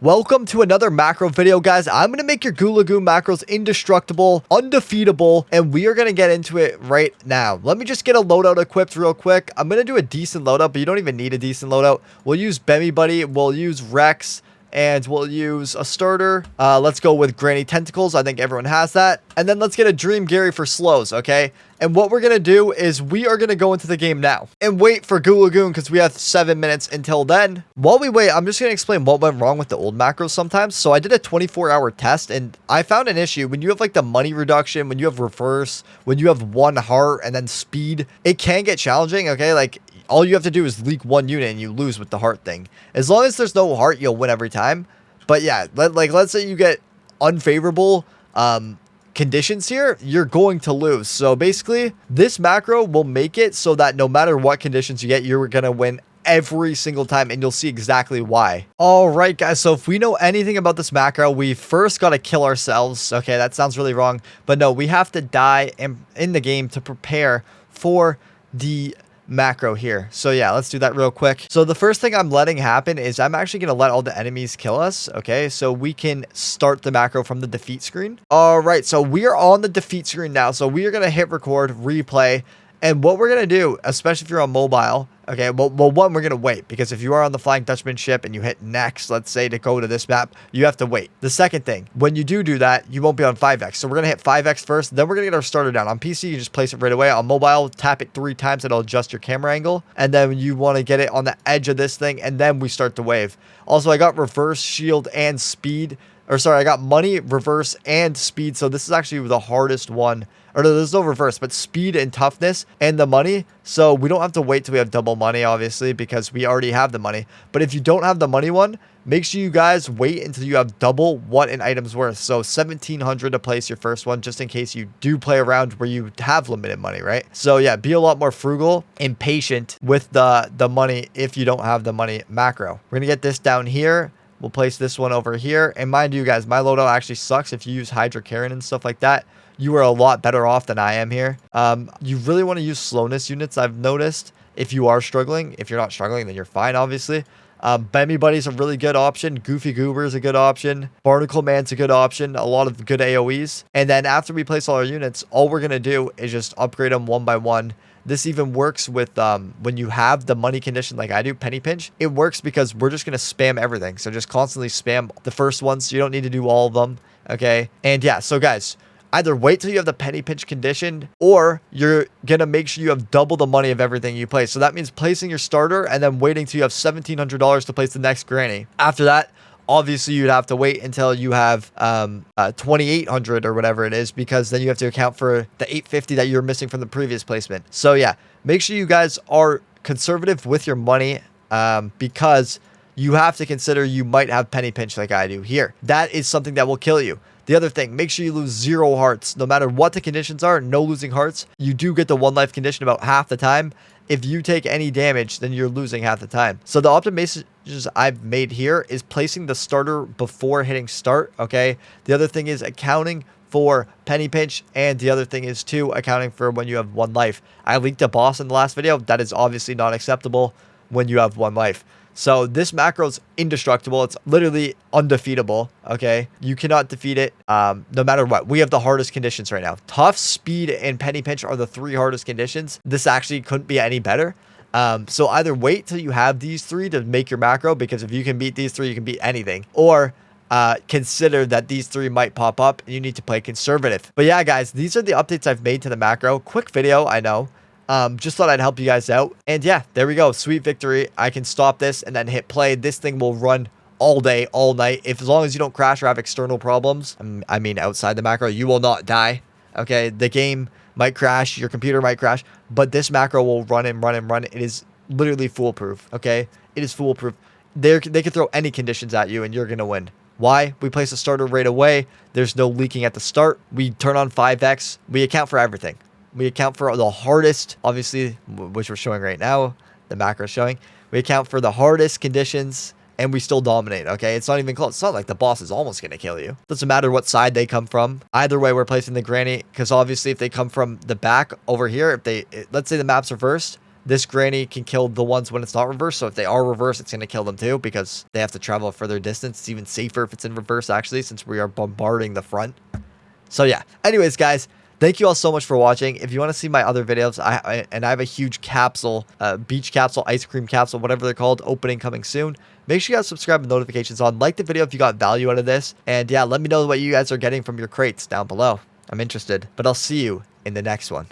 Welcome to another macro video, guys. I'm going to make your Goo Lagoon macros indestructible, undefeatable, and we are going to get into it right now. Let me just get a loadout equipped real quick. I'm going to do a decent loadout, but you don't even need a decent loadout. We'll use Bemmy Buddy, we'll use Rex, and we'll use a starter. Let's go with Granny Tentacles. I think everyone has that. And then let's get a Dream Gary for slows, okay? And what we're going to do is we are going to go into the game now and wait for Goo Lagoon because we have 7 minutes until then. While we wait, I'm just going to explain what went wrong with the old macros sometimes. So I did a 24-hour test and I found an issue. When you have like the money reduction, when you have reverse, when you have one heart and then speed, it can get challenging, okay? Like all you have to do is leak one unit and you lose with the heart thing. As long as there's no heart, you'll win every time. But yeah, let's say you get unfavorable conditions here, you're going to lose. So basically, this macro will make it so that no matter what conditions you get, you're going to win every single time, and you'll see exactly why. All right, guys, so if we know anything about this macro, we first got to kill ourselves. Okay, that sounds really wrong, but no, we have to die in the game to prepare for the macro here. So yeah, let's do that real quick. So the first thing I'm letting happen is I'm actually going to let all the enemies kill us. Okay, so we can start the macro from the defeat screen. All right, so we are on the defeat screen now. So we are going to hit record, replay. And what we're going to do, especially if you're on mobile, okay, well, one, we're going to wait, because if you are on the Flying Dutchman ship and you hit next, let's say, to go to this map, you have to wait. The second thing, when you do that, you won't be on 5x. So we're going to hit 5x first, then we're going to get our starter down. On PC, you just place it right away. On mobile, tap it 3 times, it'll adjust your camera angle. And then you want to get it on the edge of this thing, and then we start the wave. Also, I got reverse, shield, and speed. Or sorry, I got money, reverse, and speed. So this is actually the hardest one. Or no, there's no reverse, but speed and toughness and the money. So we don't have to wait till we have double money, obviously, because we already have the money. But if you don't have the money one, make sure you guys wait until you have double what an item's worth. So 1,700 to place your first one, just in case you do play around where you have limited money, right? So yeah, be a lot more frugal and patient with the money if you don't have the money macro. We're going to get this down here. We'll place this one over here. And mind you guys, my loadout actually sucks. If you use Hydra Karen and stuff like that, you are a lot better off than I am here. You really want to use slowness units, I've noticed, if you are struggling. If you're not struggling, then you're fine, obviously. Bemmy Buddy's a really good option. Goofy Goober is a good option. Barnacle Man's a good option. A lot of good AoEs. And then after we place all our units, all we're going to do is just upgrade them one by one. This even works with when you have the money condition like I do, Penny Pinch. It works because we're just going to spam everything. So just constantly spam the first ones. So you don't need to do all of them. Okay. And yeah, so guys, either wait till you have the Penny Pinch condition, or you're going to make sure you have double the money of everything you place. So that means placing your starter and then waiting till you have $1,700 to place the next granny. After that, obviously, you'd have to wait until you have 2,800 or whatever it is, because then you have to account for the 850 that you're missing from the previous placement. So yeah, make sure you guys are conservative with your money, because you have to consider you might have Penny Pinch like I do here. That is something that will kill you. The other thing, make sure you lose 0 hearts. No matter what the conditions are, no losing hearts. You do get the 1 life condition about half the time. If you take any damage, then you're losing half the time. So the optimizations I've made here is placing the starter before hitting start, okay? The other thing is accounting for Penny Pinch, and the other thing is too accounting for when you have 1 life. I leaked a boss in the last video. That is obviously not acceptable when you have 1 life. So this macro is indestructible. It's literally undefeatable, okay? You cannot defeat it no matter what. We have the hardest conditions right now. Tough, speed, and Penny Pinch are the 3 hardest conditions. This actually couldn't be any better. So either wait till you have these 3 to make your macro, because if you can beat these 3, you can beat anything. Or consider that these 3 might pop up and you need to play conservative. But yeah, guys, these are the updates I've made to the macro. Quick video, I know. Just thought I'd help you guys out. And yeah, there we go. Sweet victory. I can stop this and then hit play. This thing will run all day, all night. As long as you don't crash or have external problems, I mean, outside the macro, you will not die. Okay. The game might crash. Your computer might crash, but this macro will run and run and run. It is literally foolproof. Okay. It is foolproof. They can throw any conditions at you and you're going to win. Why? We place a starter right away. There's no leaking at the start. We turn on 5x. We account for everything. We account for the hardest, obviously, which we're showing right now. The macro is showing. We account for the hardest conditions, and we still dominate, okay? It's not even close. It's not like the boss is almost going to kill you. Doesn't matter what side they come from. Either way, we're placing the granny, because obviously if they come from the back over here, let's say the map's reversed, this granny can kill the ones when it's not reversed. So if they are reversed, it's going to kill them too because they have to travel a further distance. It's even safer if it's in reverse, actually, since we are bombarding the front. So yeah, anyways, guys, thank you all so much for watching. If you want to see my other videos, I have a huge capsule, beach capsule, ice cream capsule, whatever they're called, opening coming soon. Make sure you guys subscribe and notifications on. Like the video if you got value out of this. And yeah, let me know what you guys are getting from your crates down below. I'm interested. But I'll see you in the next one.